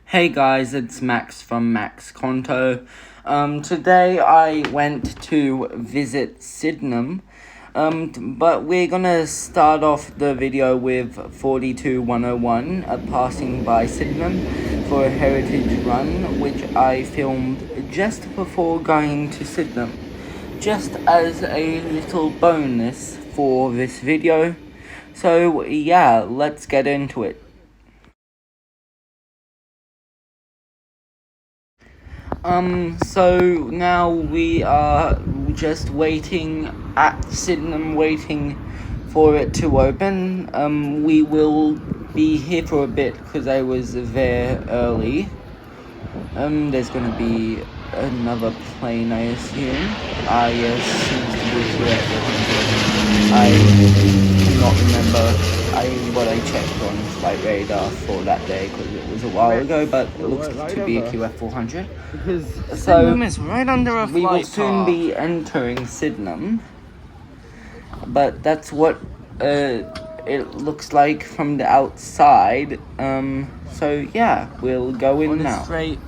Hey guys, it's Max from Max Conto. Today I went to visit Sydenham, but we're gonna start off the video with 42101, passing by Sydenham for a heritage run, which I filmed just before going to Sydenham, just as a little bonus for this video. So yeah, let's get into it. So now we are just waiting at Sydenham, waiting for it to open. We will be here for a bit because I was there early. There's gonna be another plane, I assume. Yes, seems to be QF400. I cannot remember what I checked on flight radar for that day because it was a while ago, but it looks to be a QF400. Because So Sydenham is right under a we will flight soon path. be entering Sydenham, but that's what it looks like from the outside. So yeah, we'll go in on a now. straight.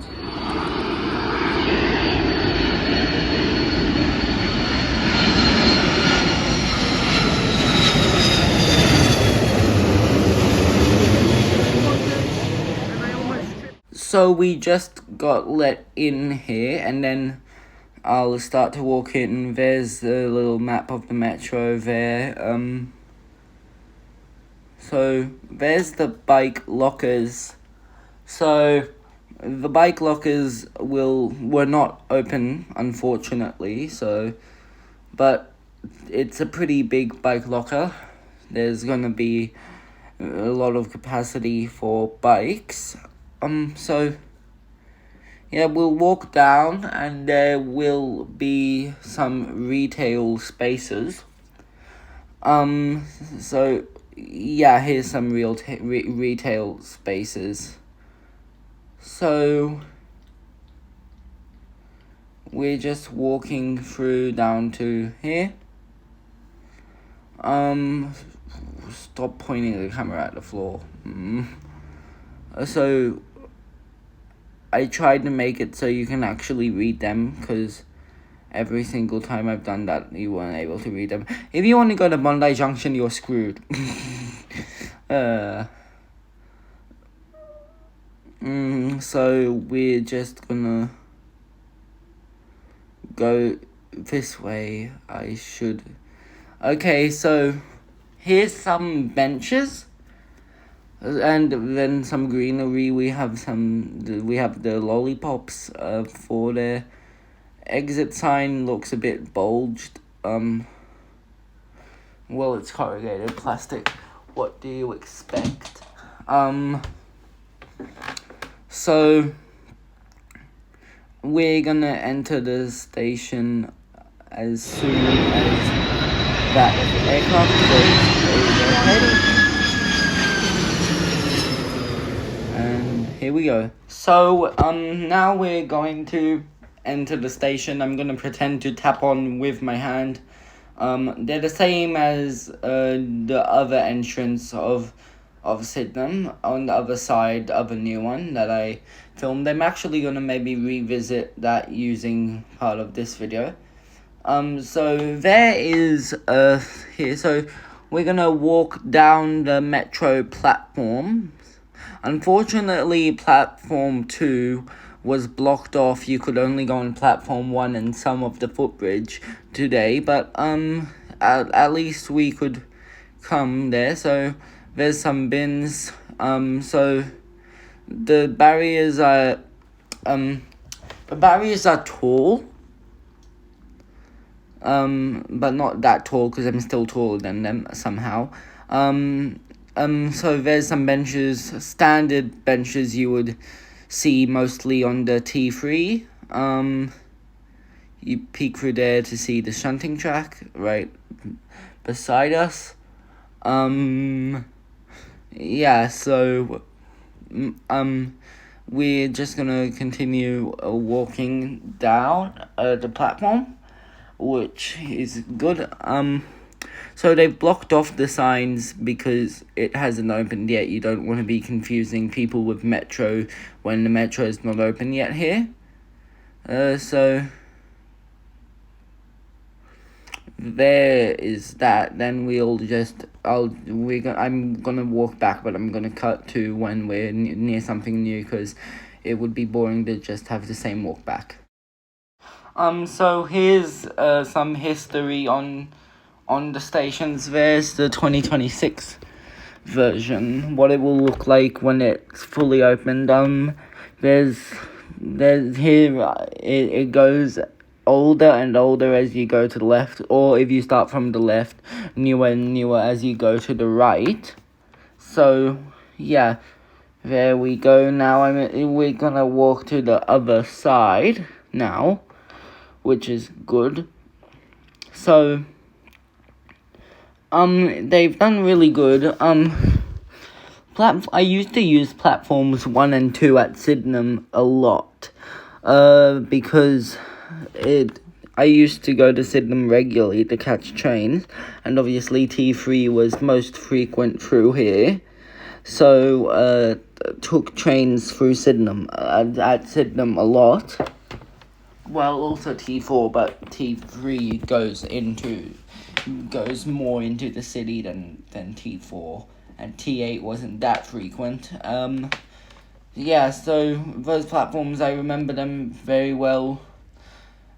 So we just got let in here, and then I'll start to walk in. There's the little map of the metro there. So there's the bike lockers. So the bike lockers were not open, unfortunately. But it's a pretty big bike locker. There's gonna be a lot of capacity for bikes. So yeah, we'll walk down and there will be some retail spaces. So yeah, here's some retail spaces. So we're just walking through down to here. Stop pointing the camera at the floor. So I tried to make it so you can actually read them, because every single time I've done that, you weren't able to read them. If you want to go to Bondi Junction, you're screwed. So we're just gonna go this way. Okay, so here's some benches. And then some greenery. We have the lollipops for the exit sign. Looks a bit bulged. Well, it's corrugated plastic. What do you expect? So we're gonna enter the station as soon as that aircraft goes overhead. Here we go. So, now we're going to enter the station. I'm gonna pretend to tap on with my hand. They're the same as the other entrance of Sydenham on the other side of a new one that I filmed. I'm actually gonna maybe revisit that using part of this video. So there is here. So we're gonna walk down the metro platform. Unfortunately, platform 2 was blocked off. You could only go on platform 1 and some of the footbridge today, but at least we could come there. So there's some bins. So the barriers are tall. But not that tall because I'm still taller than them somehow. So there's some benches, standard benches you would see mostly on the T3. You peek through there to see the shunting track right beside us. Yeah, so we're just gonna continue walking down the platform, which is good. So they've blocked off the signs because it hasn't opened yet. You don't want to be confusing people with Metro when the Metro is not open yet here. So there is that. Then I'm gonna walk back, but I'm gonna cut to when we're near something new, because it would be boring to just have the same walk back. So here's some history on the stations. There's the 2026 version, what it will look like when it's fully opened. There's here, it goes older and older as you go to the left, or if you start from the left, newer and newer as you go to the right. So yeah, there we go. Now we're gonna walk to the other side now, which is good. So they've done really good. I used to use platforms 1 and 2 at Sydenham a lot, because I used to go to Sydenham regularly to catch trains, and obviously T3 was most frequent through here, so took trains through Sydenham, at Sydenham a lot. Well, also T4, but T3 goes more into the city than T4, and T8 wasn't that frequent. Yeah, so those platforms, I remember them very well.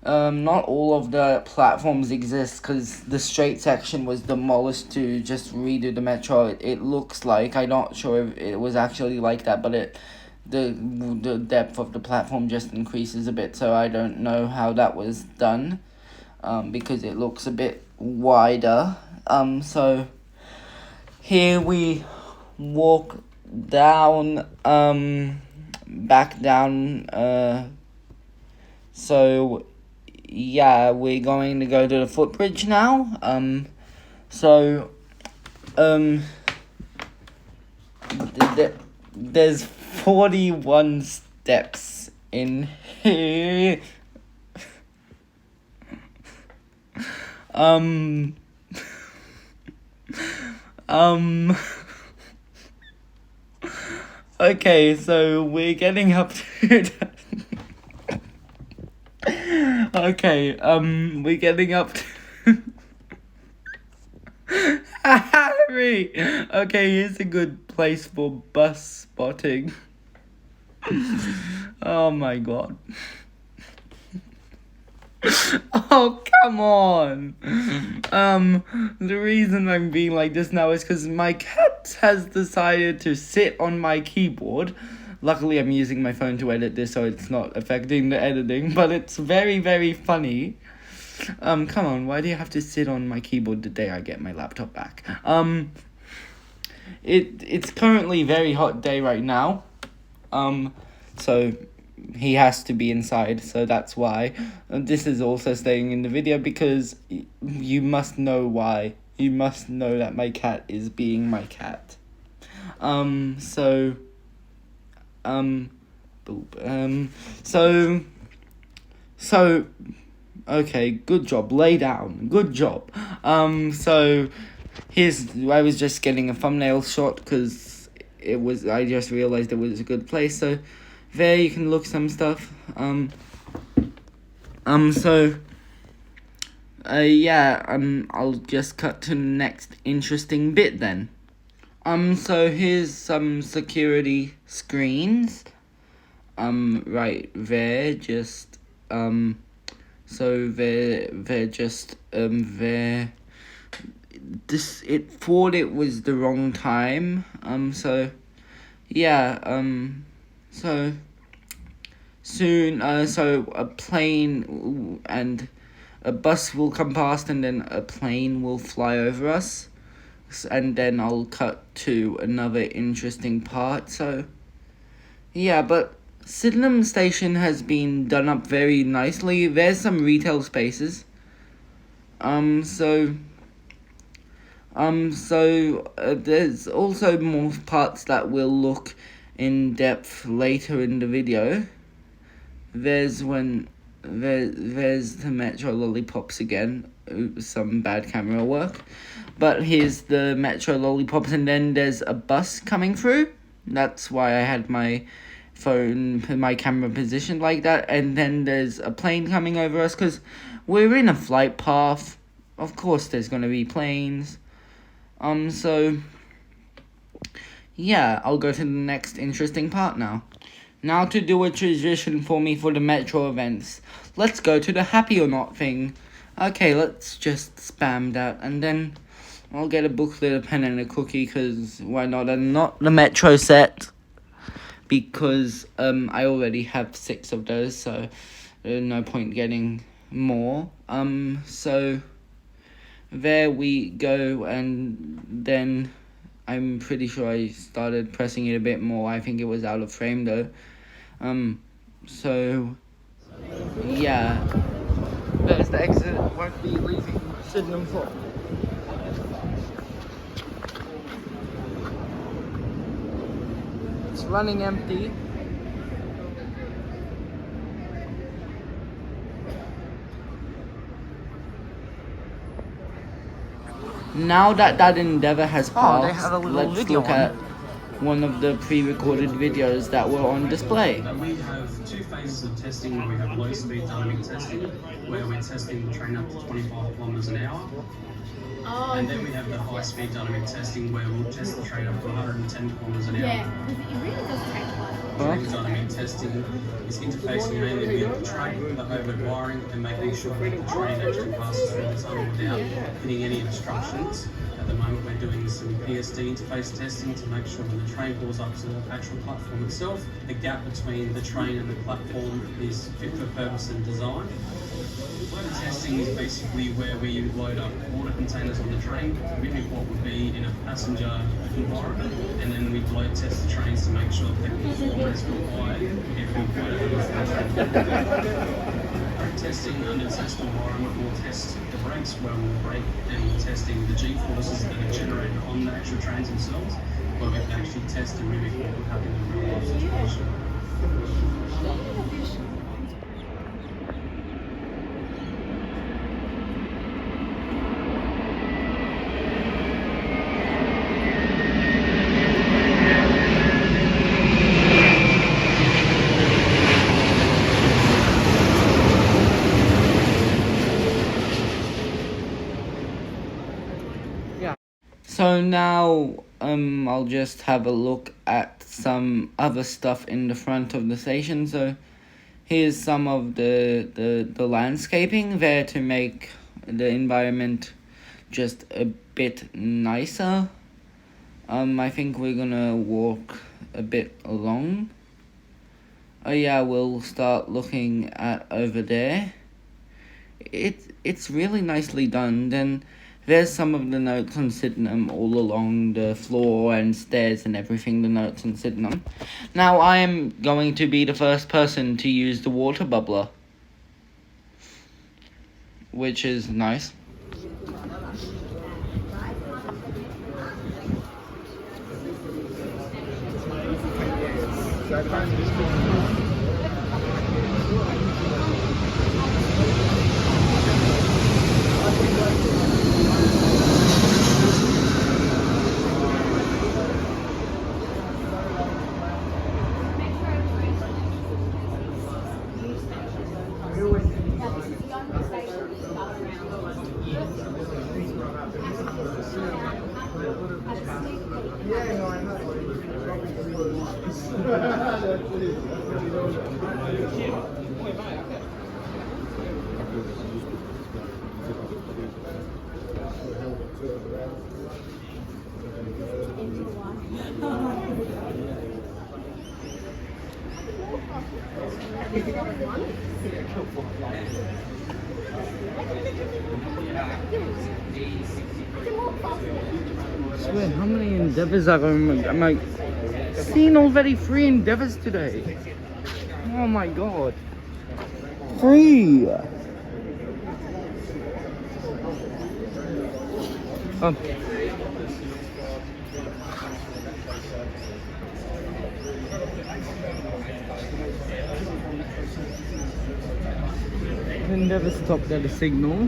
Not all of the platforms exist, because the straight section was demolished to just redo the metro. It looks like, I'm not sure if it was actually like that, but the depth of the platform just increases a bit, so I don't know how that was done, because it looks a bit wider. So here we walk down, back down, so yeah, we're going to go to the footbridge now. There's 41 steps in here. Okay, so we're getting up to okay, we're getting up to Harry! Okay, here's a good place for bus spotting. Oh my god. Oh, come on. The reason I'm being like this now is because my cat has decided to sit on my keyboard. Luckily, I'm using my phone to edit this, so it's not affecting the editing, but it's very, very funny. Come on, why do you have to sit on my keyboard the day I get my laptop back? It's currently a very hot day right now. So he has to be inside, so that's why. This is also staying in the video because you must know why. You must know that my cat is being my cat. Okay, good job. Lay down. Good job. So I was just getting a thumbnail shot because I just realized it was a good place. So there you can look some stuff. I'll just cut to the next interesting bit then. So here's some security screens. Right there, just, so they're just, there. It thought it was the wrong time, so, yeah, so soon, so a plane and a bus will come past, and then a plane will fly over us, and then I'll cut to another interesting part. So yeah, but Sydenham Station has been done up very nicely. There's some retail spaces. There's also more parts that we'll look in depth later in the video. There's when there's the Metro Lollipops again. Oops, some bad camera work. But here's the Metro Lollipops, and then there's a bus coming through. That's why I had my my camera positioned like that. And then there's a plane coming over us, because we're in a flight path. Of course there's going to be planes. So yeah, I'll go to the next interesting part now. Now to do a tradition for me for the Metro events. Let's go to the happy or not thing. Okay, let's just spam that, and then I'll get a booklet, a pen, and a cookie, because why not? And not the Metro set, because I already have 6 of those, so there's no point getting more. So there we go, and then I'm pretty sure I started pressing it a bit more. I think it was out of frame though. So yeah, there's the exit. Won't be leaving Sydenham for. It's running empty. Now that endeavor has passed, they have a little let's video look on at one of the pre-recorded videos that were on display. We have 2 phases of testing where we have low-speed dynamic testing, where we're testing the train up to 25 kilometers an hour. And then we have the high-speed dynamic testing where we'll test the train up to 110 kilometers an hour. Yeah, because it really does take a while. Train dynamic testing is interfacing mainly with the train, the overhead wiring, and making sure that the train actually passes through the tunnel without hitting any obstructions. At the moment we're doing some PSD interface testing to make sure when the train pulls up to the actual platform itself, the gap between the train and the platform is fit for purpose and design. Loader testing is basically where we load up water containers on the train, mimic what would be in a passenger environment, and then we load test the trains to make sure that they perform as required if we testing under test environment, we'll test the brakes where we'll brake, and we're testing the G-forces that are generated on the actual trains themselves, where we can actually test and mimic what would happen in a real life situation. So now I'll just have a look at some other stuff in the front of the station. So here's some of the landscaping there to make the environment just a bit nicer. I think we're gonna walk a bit along. Oh yeah, we'll start looking at over there. It's really nicely done. Then there's some of the notes on Sydenham all along the floor and stairs and everything, the notes on Sydenham. Now I am going to be the first person to use the water bubbler, which is nice. I swear, how many endeavors have I'm like seen already 3 endeavors today. Oh my god. 3! Endeavour stopped at a signal.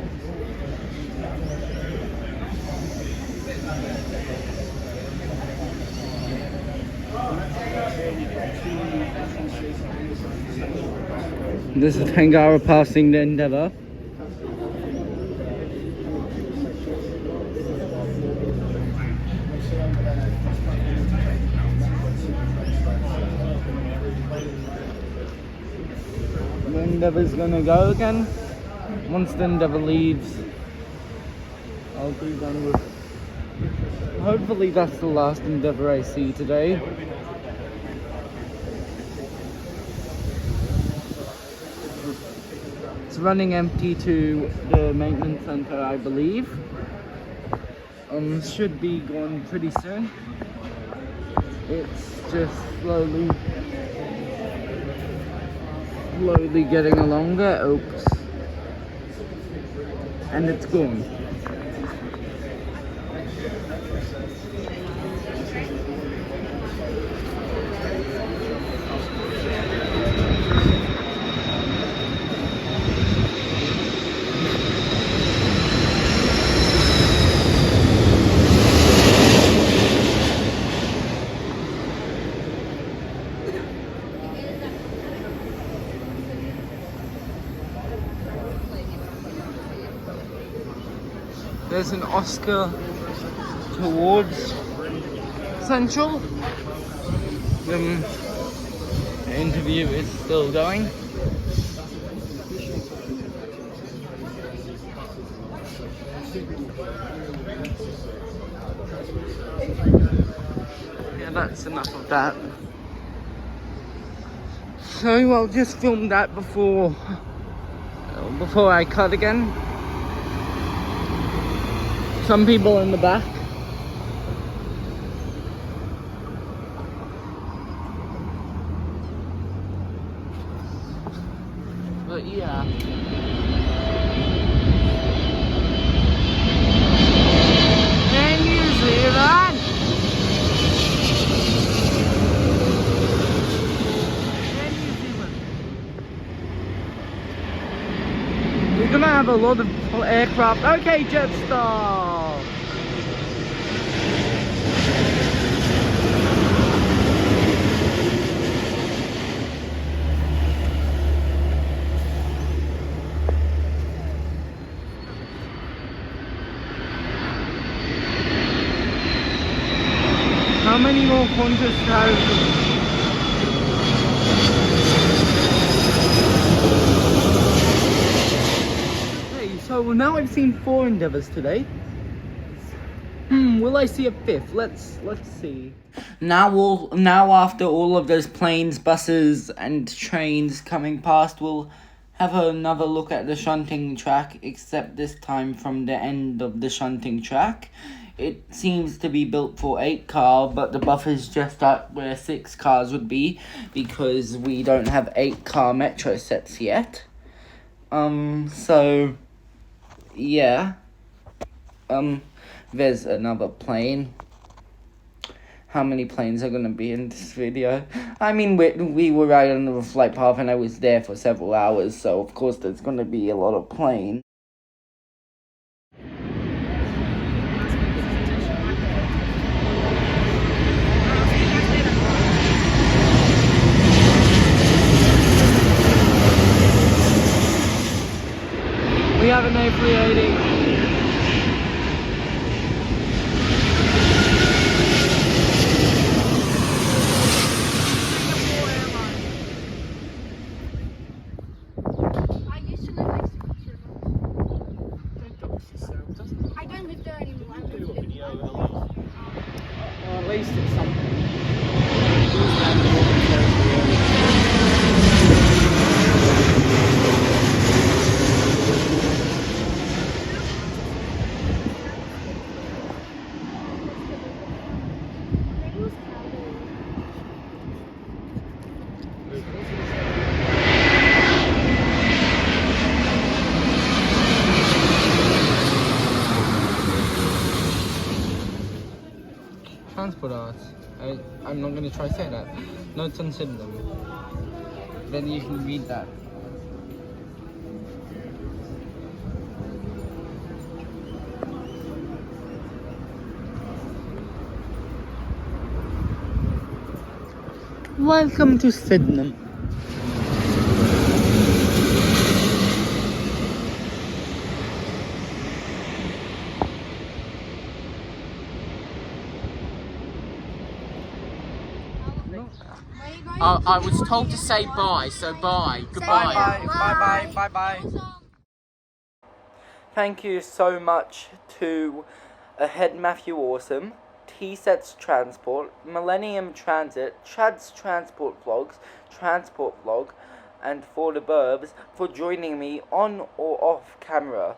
This is Tangara passing the Endeavour. The Endeavour's gonna go again. Once the Endeavour leaves, I'll be done with. Hopefully that's the last Endeavour I see today. It's running empty to the maintenance centre, I believe. Should be gone pretty soon. It's just slowly getting longer. Oops. And it's gone. There's an Oscar towards Central. The interview is still going. Yeah, that's enough of that. So I'll just film that before I cut again. Some people in the back. But yeah. And usually that. We're gonna have a lot of aircraft. Okay, Jetstar. How many more contests have? So now I've seen 4 Endeavours today. Will I see a 5th? Let's see. Now after all of those planes, buses and trains coming past, we'll have another look at the shunting track, except this time from the end of the shunting track. It seems to be built for 8 car, but the buffer's just at where 6 cars would be, because we don't have 8 car metro sets yet. So yeah. There's another plane. How many planes are gonna be in this video? I mean, we were right on the flight path and I was there for several hours, so of course there's gonna be a lot of planes. We have an A380. I don't live there anymore. I live in Well, at least it's something. Transport arts. I'm not going to try to say that. Notes on Sydenham. Then you can read that. Welcome to Sydenham. Where are you going? I was told to say bye, so bye. Goodbye. Bye. Thank you so much to Ahead Matthew Awesome, T-Sets Transport, Millennium Transit, Chad's Transport Vlogs, Transport Vlog, and For the Burbs for joining me on or off camera.